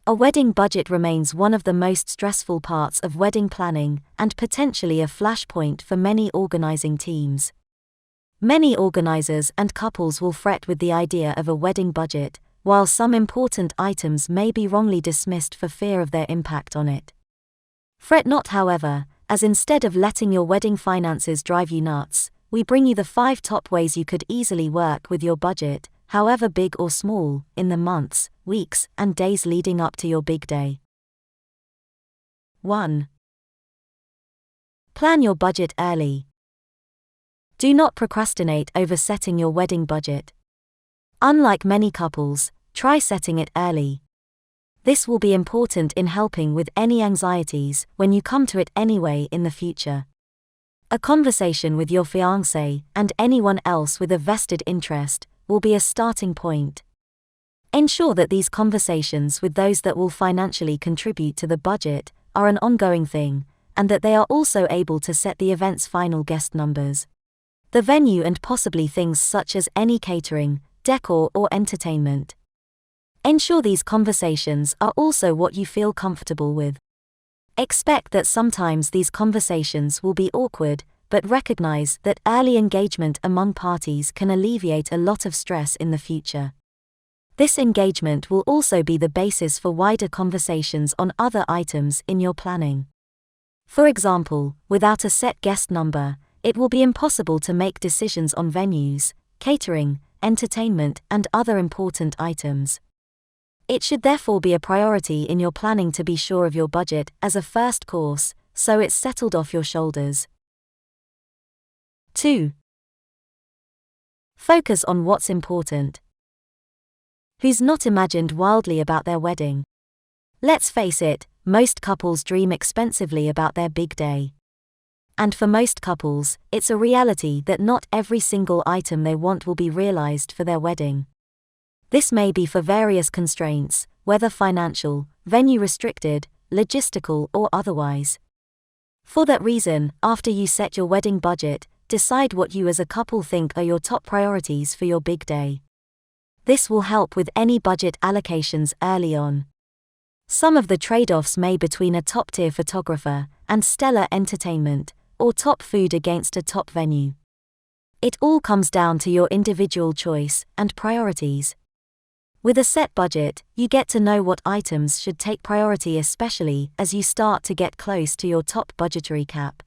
A wedding budget remains one of the most stressful parts of wedding planning and potentially a flashpoint for many organizing teams. Many organizers and couples will fret with the idea of a wedding budget, while some important items may be wrongly dismissed for fear of their impact on it. Fret not, however, as instead of letting your wedding finances drive you nuts, we bring you the 5 top ways you could easily work with your budget, however big or small, in the months, weeks, and days leading up to your big day. 1. Plan your budget early. Do not procrastinate over setting your wedding budget. Unlike many couples, try setting it early. This will be important in helping with any anxieties when you come to it anyway in the future. A conversation with your fiancé and anyone else with a vested interest will be a starting point. Ensure that these conversations with those that will financially contribute to the budget are an ongoing thing, and that they are also able to set the event's final guest numbers, the venue, and possibly things such as any catering, decor, or entertainment. Ensure these conversations are also what you feel comfortable with. Expect that sometimes these conversations will be awkward, but recognize that early engagement among parties can alleviate a lot of stress in the future. This engagement will also be the basis for wider conversations on other items in your planning. For example, without a set guest number, it will be impossible to make decisions on venues, catering, entertainment, and other important items. It should therefore be a priority in your planning to be sure of your budget as a first course, so it's settled off your shoulders. 2. Focus on what's important. Who's not imagined wildly about their wedding? Let's face it, most couples dream expensively about their big day. And for most couples, it's a reality that not every single item they want will be realized for their wedding. This may be for various constraints, whether financial, venue restricted, logistical, or otherwise. For that reason, after you set your wedding budget, decide what you as a couple think are your top priorities for your big day. This will help with any budget allocations early on. Some of the trade-offs may be between a top-tier photographer and stellar entertainment, or top food against a top venue. It all comes down to your individual choice and priorities. With a set budget, you get to know what items should take priority, especially as you start to get close to your top budgetary cap.